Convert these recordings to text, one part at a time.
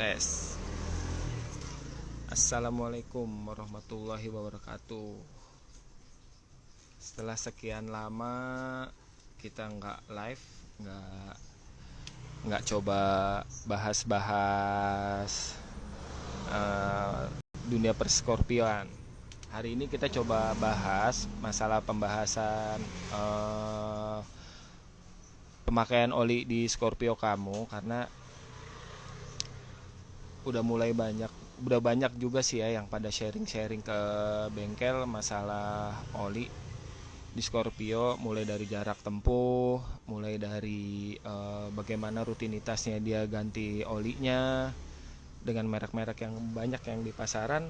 Tes. Assalamualaikum warahmatullahi wabarakatuh. Setelah sekian lama kita nggak live, nggak coba bahas-bahas dunia perskorpioan. Hari ini kita coba bahas masalah pembahasan pemakaian oli di Scorpio kamu, karena udah banyak juga sih ya yang pada sharing-sharing ke bengkel masalah oli di Scorpio, mulai dari jarak tempuh, mulai dari bagaimana rutinitasnya dia ganti olinya dengan merek-merek yang banyak yang di pasaran.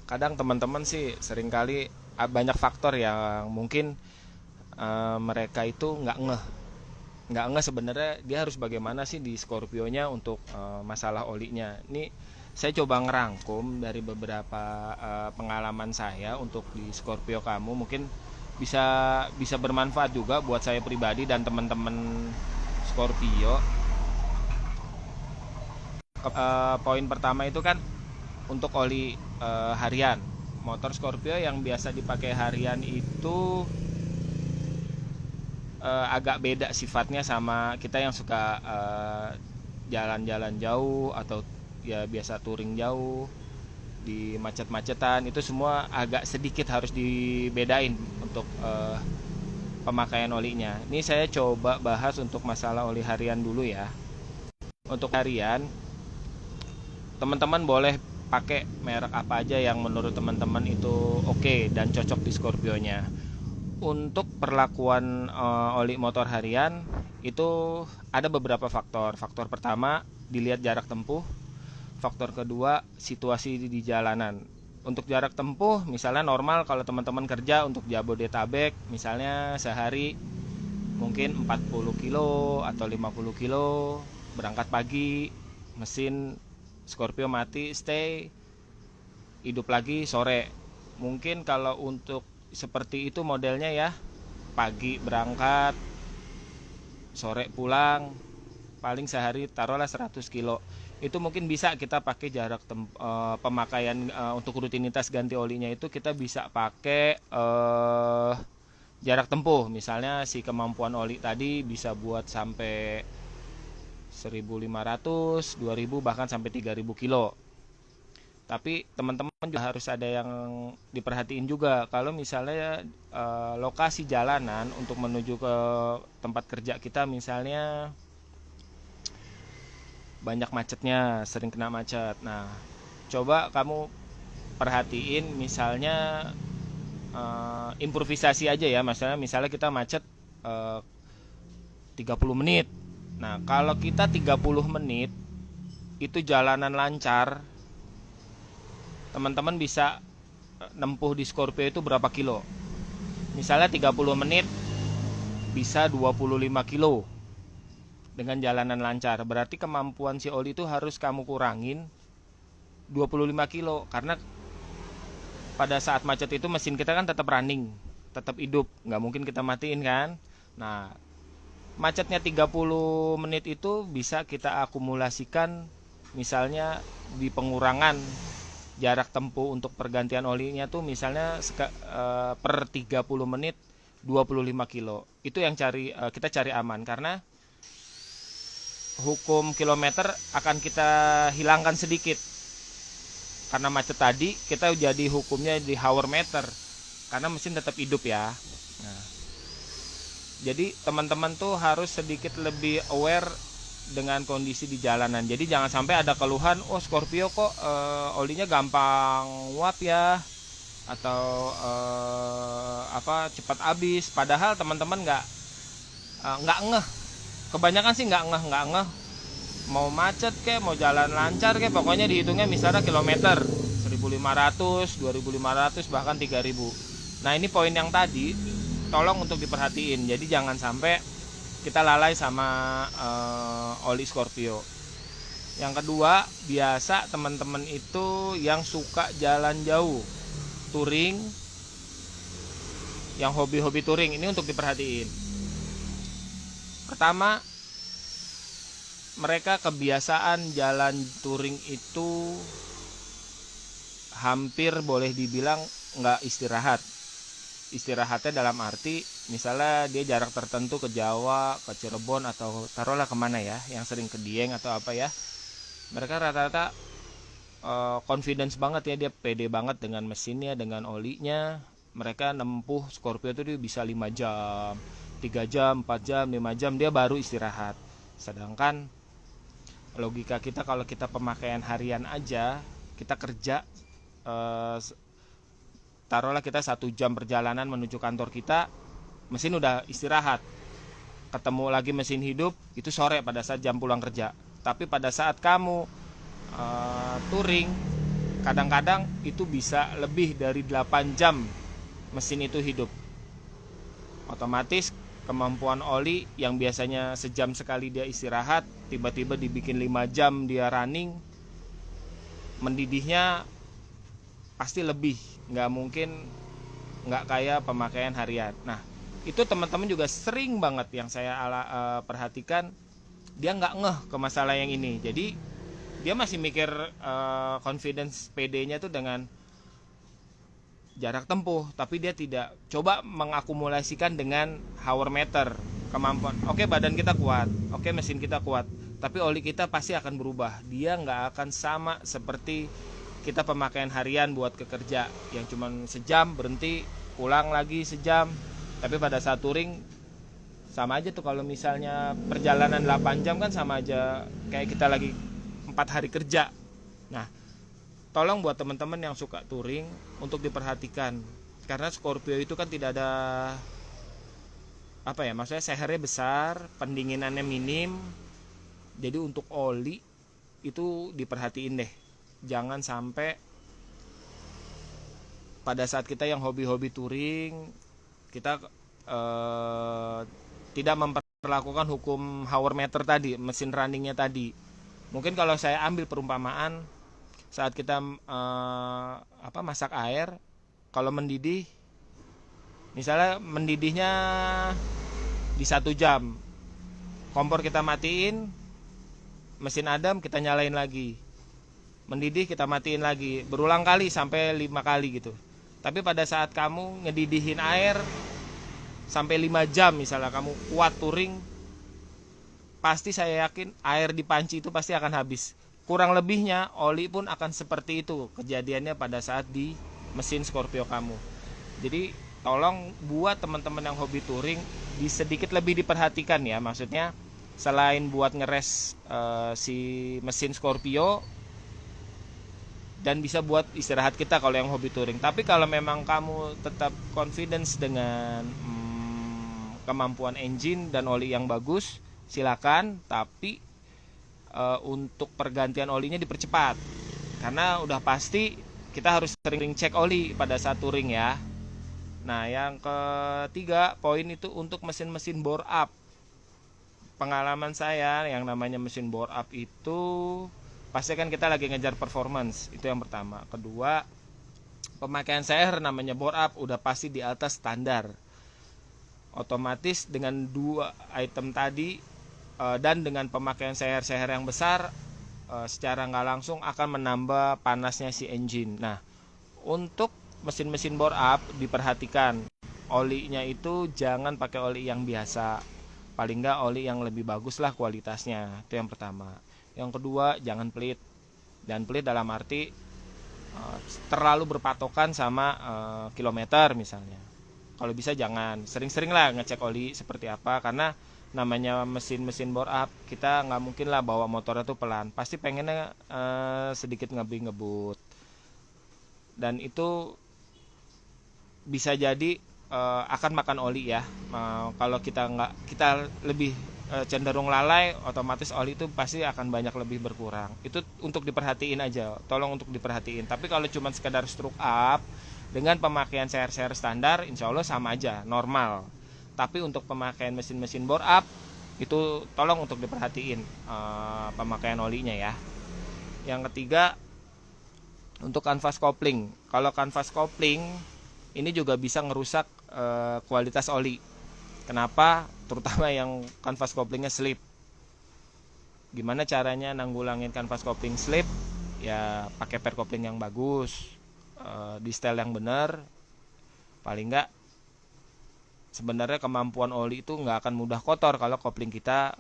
Kadang teman-teman sih seringkali banyak faktor yang mungkin mereka itu nggak ngeh sebenarnya dia harus bagaimana sih di Scorpio-nya untuk masalah olinya. Ini saya coba ngerangkum dari beberapa pengalaman saya untuk di Scorpio kamu, mungkin bisa bermanfaat juga buat saya pribadi dan teman-teman Scorpio. Poin pertama itu kan untuk oli harian. Motor Scorpio yang biasa dipakai harian itu agak beda sifatnya sama kita yang suka jalan-jalan jauh atau ya biasa touring jauh di macet-macetan. Itu semua agak sedikit harus dibedain untuk pemakaian olinya. Ini saya coba bahas untuk masalah oli harian dulu ya. Untuk harian, teman-teman boleh pakai merek apa aja yang menurut teman-teman itu oke dan cocok di Scorpio-nya. Untuk perlakuan oli motor harian itu ada beberapa faktor. Faktor pertama dilihat jarak tempuh. Faktor kedua situasi di jalanan. Untuk jarak tempuh misalnya normal kalau teman-teman kerja untuk Jabodetabek, misalnya sehari mungkin 40 kilo atau 50 kilo, berangkat pagi, mesin Scorpio mati, stay, hidup lagi sore. Mungkin kalau untuk seperti itu modelnya ya, pagi berangkat, sore pulang, paling sehari taruhlah 100 kilo. Itu mungkin bisa kita pakai jarak pemakaian untuk rutinitas ganti olinya itu kita bisa pakai jarak tempuh. Misalnya si kemampuan oli tadi bisa buat sampai 1.500, 2.000 bahkan sampai 3.000 kilo. Tapi teman-teman juga harus ada yang diperhatiin juga. Kalau misalnya lokasi jalanan untuk menuju ke tempat kerja kita misalnya banyak macetnya, sering kena macet. Nah, coba kamu perhatiin misalnya improvisasi aja ya. Misalnya kita macet 30 menit. Nah, kalau kita 30 menit itu jalanan lancar, teman-teman bisa nempuh di Scorpio itu berapa kilo. Misalnya 30 menit bisa 25 kilo dengan jalanan lancar. Berarti kemampuan si oli itu harus kamu kurangin 25 kilo. Karena pada saat macet itu mesin kita kan tetap running, tetap hidup, nggak mungkin kita matiin kan. Nah, macetnya 30 menit itu bisa kita akumulasikan misalnya di pengurangan jarak tempuh untuk pergantian olinya tuh misalnya per 30 menit 25 kilo. Itu yang kita cari aman, karena hukum kilometer akan kita hilangkan sedikit. Karena macet tadi kita jadi hukumnya di hour meter, karena mesin tetap hidup ya. Nah, jadi teman-teman tuh harus sedikit lebih aware dengan kondisi di jalanan. Jadi jangan sampai ada keluhan, oh Scorpio kok olinya gampang uap ya, atau cepat habis. Padahal teman-teman nggak ngeh. Kebanyakan sih nggak ngeh. Mau macet kek, mau jalan lancar kek, pokoknya dihitungnya misalnya kilometer 1.500, 2.500 bahkan 3.000. Nah, ini poin yang tadi tolong untuk diperhatiin. Jadi jangan sampai kita lalai sama oli Scorpio. Yang kedua, biasa teman-teman itu yang suka jalan jauh, touring, yang hobi-hobi touring, ini untuk diperhatiin. Pertama, mereka kebiasaan jalan touring itu hampir boleh dibilang nggak istirahat. Istirahatnya dalam arti misalnya dia jarak tertentu ke Jawa, ke Cirebon, atau taruhlah kemana ya, yang sering ke Dieng atau apa ya, mereka rata-rata confidence banget ya, dia pede banget dengan mesinnya, dengan olinya. Mereka nempuh Scorpio itu dia bisa 5 jam, 3 jam, 4 jam, 5 jam dia baru istirahat. Sedangkan logika kita kalau kita pemakaian harian aja, kita kerja taruhlah kita 1 jam perjalanan menuju kantor kita, mesin udah istirahat, ketemu lagi mesin hidup itu sore pada saat jam pulang kerja. Tapi pada saat kamu touring, kadang-kadang itu bisa lebih dari 8 jam mesin itu hidup. Otomatis kemampuan oli yang biasanya sejam sekali dia istirahat, tiba-tiba dibikin 5 jam dia running, mendidihnya pasti lebih, nggak mungkin nggak kayak pemakaian harian. Nah itu teman-teman juga sering banget yang saya perhatikan, dia nggak ngeh ke masalah yang ini. Jadi dia masih mikir confidence PD-nya tuh dengan jarak tempuh, tapi dia tidak coba mengakumulasikan dengan hour meter kemampuan. Oke, badan kita kuat, oke mesin kita kuat, tapi oli kita pasti akan berubah. Dia nggak akan sama seperti kita pemakaian harian buat ke kerja yang cuma sejam berhenti, pulang lagi sejam. Tapi pada saat touring sama aja tuh, kalau misalnya perjalanan 8 jam kan sama aja kayak kita lagi 4 hari kerja. Nah tolong buat teman-teman yang suka touring untuk diperhatikan, karena Scorpio itu kan tidak ada apa ya, maksudnya sehernya besar, pendinginannya minim. Jadi untuk oli itu diperhatiin deh, jangan sampai pada saat kita yang hobi-hobi touring kita tidak memperlakukan hukum hour meter tadi, mesin runningnya tadi. Mungkin kalau saya ambil perumpamaan, saat kita masak air, kalau mendidih, misalnya mendidihnya di 1 jam, kompor kita matiin, mesin adem kita nyalain lagi, mendidih kita matiin lagi, berulang kali sampai 5 kali gitu. Tapi pada saat kamu ngedidihin air sampai 5 jam, misalnya kamu kuat touring, pasti saya yakin air di panci itu pasti akan habis. Kurang lebihnya oli pun akan seperti itu kejadiannya pada saat di mesin Scorpio kamu. Jadi tolong buat teman-teman yang hobi touring sedikit lebih diperhatikan ya. Maksudnya selain buat ngeres si mesin Scorpio, dan bisa buat istirahat kita kalau yang hobi touring. Tapi kalau memang kamu tetap confidence dengan kemampuan engine dan oli yang bagus, silakan. Tapi untuk pergantian olinya dipercepat, karena udah pasti kita harus sering cek oli pada saat touring ya. Nah yang ketiga poin itu untuk mesin-mesin bore up. Pengalaman saya yang namanya mesin bore up itu pasti kan kita lagi ngejar performance, itu yang pertama. Kedua, pemakaian seher namanya bore up udah pasti di atas standar. Otomatis dengan 2 item tadi dan dengan pemakaian seher-seher yang besar, secara nggak langsung akan menambah panasnya si engine. Nah untuk mesin-mesin bore up diperhatikan, olinya itu jangan pakai oli yang biasa, paling nggak oli yang lebih bagus lah kualitasnya. Itu yang pertama. Yang kedua, jangan pelit. Dan pelit dalam arti terlalu berpatokan sama kilometer misalnya. Kalau bisa jangan, sering-sering lah ngecek oli seperti apa, karena namanya mesin-mesin bore up, kita nggak mungkin lah bawa motornya tuh pelan, pasti pengennya sedikit ngebut. Dan itu bisa jadi akan makan oli ya. Kalau kita lebih cenderung lalai, otomatis oli itu pasti akan banyak lebih berkurang. Itu untuk diperhatiin aja, tolong untuk diperhatiin. Tapi kalau cuma sekedar stroke up dengan pemakaian seher-seher standar, insya Allah sama aja, normal. Tapi untuk pemakaian mesin-mesin bore up itu tolong untuk diperhatiin pemakaian olinya ya. Yang ketiga, untuk kanvas kopling. Kalau kanvas kopling ini juga bisa ngerusak kualitas oli. Kenapa? Terutama yang kanvas koplingnya slip. Gimana caranya nanggulangin kanvas kopling slip? Ya pakai per kopling yang bagus, di style yang benar. Paling enggak sebenarnya kemampuan oli itu nggak akan mudah kotor kalau kopling kita.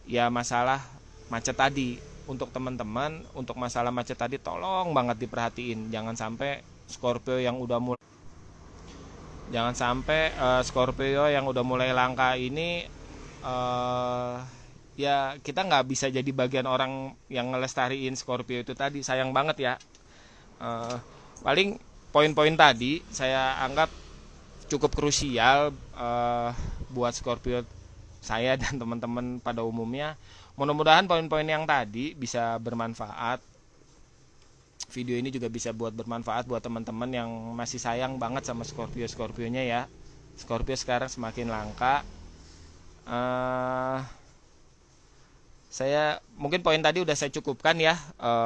Ya masalah macet tadi, untuk teman-teman, untuk masalah macet tadi tolong banget diperhatiin. Jangan sampai Scorpio yang udah mulai langka ini, ya kita nggak bisa jadi bagian orang yang ngelestariin Scorpio itu tadi. Sayang banget ya. Eh, Paling poin-poin tadi saya anggap cukup krusial buat Scorpio saya dan teman-teman pada umumnya. Mudah-mudahan poin-poin yang tadi bisa bermanfaat. Video ini juga bisa buat bermanfaat buat teman-teman yang masih sayang banget sama Scorpio-Scorpionya ya. Scorpio sekarang semakin langka. Saya mungkin poin tadi udah saya cukupkan ya.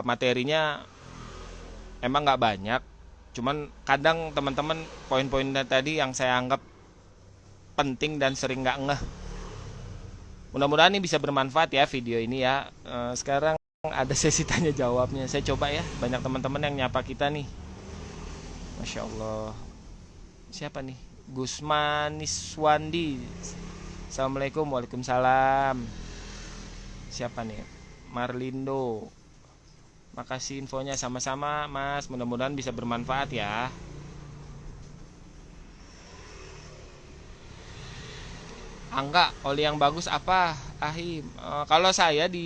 Materinya emang nggak banyak. Cuman kadang teman-teman poin-poin tadi yang saya anggap penting dan sering nggak ngeh. Mudah-mudahan ini bisa bermanfaat ya video ini ya. Sekarang ada sesi tanya jawabnya. Saya coba ya, banyak teman-teman yang nyapa kita nih. Masya Allah. Siapa nih? Gusmaniswandi. Assalamualaikum. Waalaikumsalam. Siapa nih? Marlindo. Makasih infonya, sama-sama Mas. Mudah-mudahan bisa bermanfaat ya. Angga, oli yang bagus apa? Ahim. Kalau saya di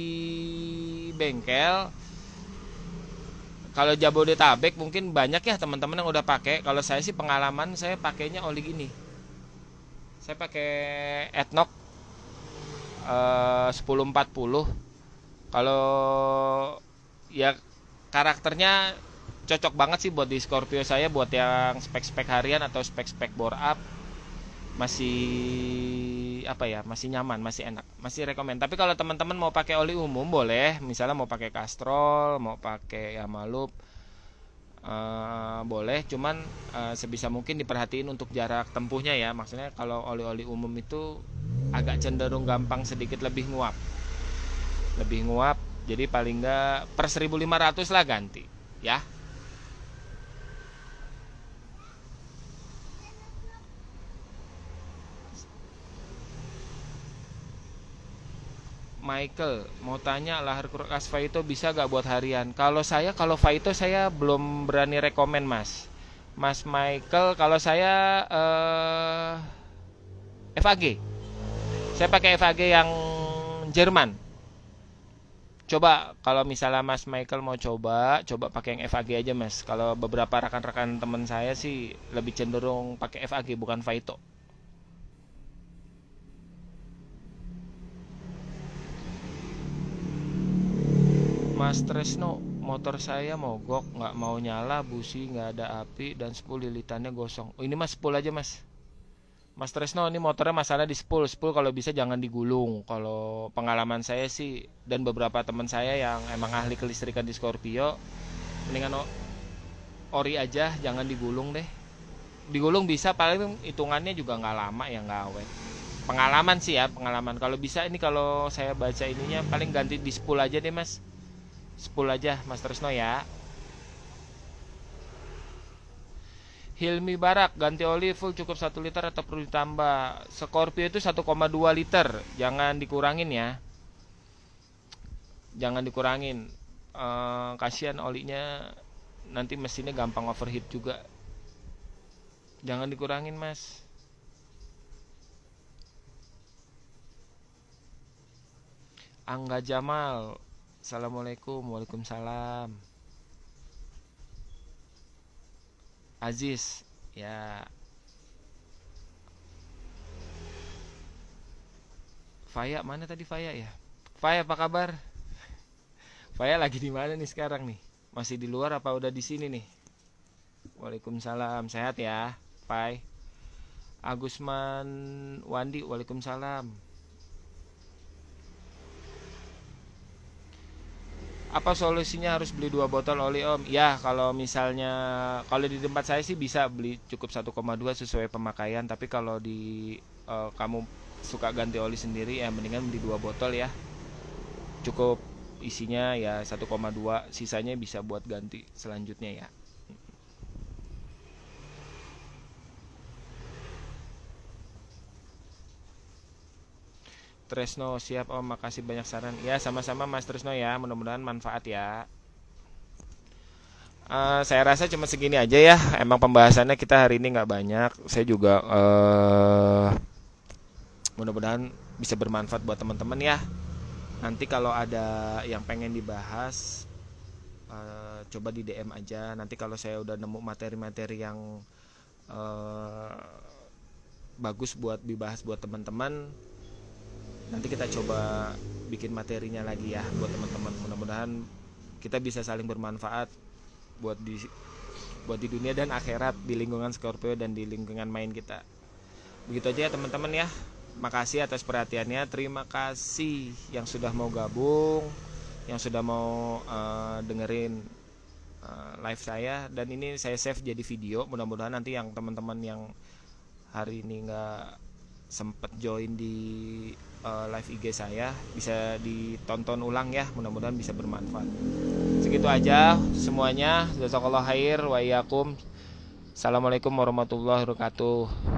bengkel, kalau Jabodetabek mungkin banyak ya teman-teman yang udah pakai. Kalau saya sih pengalaman saya pakainya oli gini. Saya pakai Etnok 1040. Kalau ya karakternya cocok banget sih buat di Scorpio saya, buat yang spek-spek harian atau spek-spek bore up. Masih apa ya, masih nyaman, masih enak, masih rekomend. Tapi kalau teman-teman mau pakai oli umum boleh, misalnya mau pakai Castrol, mau pakai Yamalup, boleh. Cuman sebisa mungkin diperhatiin untuk jarak tempuhnya ya. Maksudnya kalau oli-oli umum itu agak cenderung gampang sedikit lebih nguap, jadi paling enggak per 1500 lah ganti ya. Michael mau tanya, lahar kulkas Faito bisa gak buat harian? Kalau Faito saya belum berani rekomen Mas Michael. Kalau saya FAG, saya pakai FAG yang Jerman. Coba kalau misalnya Mas Michael mau coba pakai yang FAG aja Mas. Kalau beberapa rekan-rekan teman saya sih lebih cenderung pakai FAG bukan Faito. Mas Tresno, motor saya mogok, nggak mau nyala, busi nggak ada api, dan spool lilitannya gosong. Oh ini Mas spool aja Mas. Mas Tresno, ini motornya masalah di spool. Spool kalau bisa jangan digulung. Kalau pengalaman saya sih dan beberapa teman saya yang emang ahli kelistrikan di Scorpio, mendingan ori aja, jangan digulung deh. Digulung bisa, paling hitungannya juga nggak lama ya, nggak awet. Pengalaman sih ya, pengalaman. Kalau bisa ini, kalau saya baca ininya paling ganti di spool aja deh Mas. Spool aja Mas Tresno ya. Hilmi Barak, ganti oli full cukup 1 liter atau perlu ditambah? Scorpio itu 1,2 liter, jangan dikurangin ya. Jangan dikurangin. Kasihan olinya, nanti mesinnya gampang overheat juga. Jangan dikurangin Mas. Angga Jamal, Assalamualaikum. Waalaikumsalam. Aziz, ya. Faya, mana tadi Faya ya? Faya, apa kabar? Faya lagi di mana nih sekarang nih? Masih di luar apa udah di sini nih? Waalaikumsalam, sehat ya, Fai. Agusman Wandi, Waalaikumsalam. Apa solusinya harus beli 2 botol oli Om? Ya, kalau misalnya kalau di tempat saya sih bisa beli cukup 1,2 sesuai pemakaian. Tapi kalau di kamu suka ganti oli sendiri ya mendingan beli 2 botol ya. cukup isinya ya 1,2, sisanya bisa buat ganti selanjutnya ya. Tresno siap Om, makasih banyak saran. Ya sama-sama Mas Tresno ya, mudah-mudahan manfaat ya. Saya rasa cuma segini aja ya. Emang pembahasannya kita hari ini nggak banyak. Saya juga mudah-mudahan bisa bermanfaat buat teman-teman ya. Nanti kalau ada yang pengen dibahas, coba di DM aja. Nanti kalau saya udah nemu materi-materi yang bagus buat dibahas buat teman-teman, nanti kita coba bikin materinya lagi ya buat teman-teman. Mudah-mudahan kita bisa saling bermanfaat buat di dunia dan akhirat, di lingkungan Scorpio dan di lingkungan main kita. Begitu aja ya teman-teman ya. Makasih atas perhatiannya. Terima kasih yang sudah mau gabung, yang sudah mau dengerin live saya. Dan ini saya save jadi video. Mudah-mudahan nanti yang teman-teman yang hari ini nggak sempet join di live IG saya bisa ditonton ulang ya. Mudah-mudahan bisa bermanfaat. Segitu aja semuanya. Jazakallahu khair wa iyyakum. Assalamualaikum warahmatullahi wabarakatuh.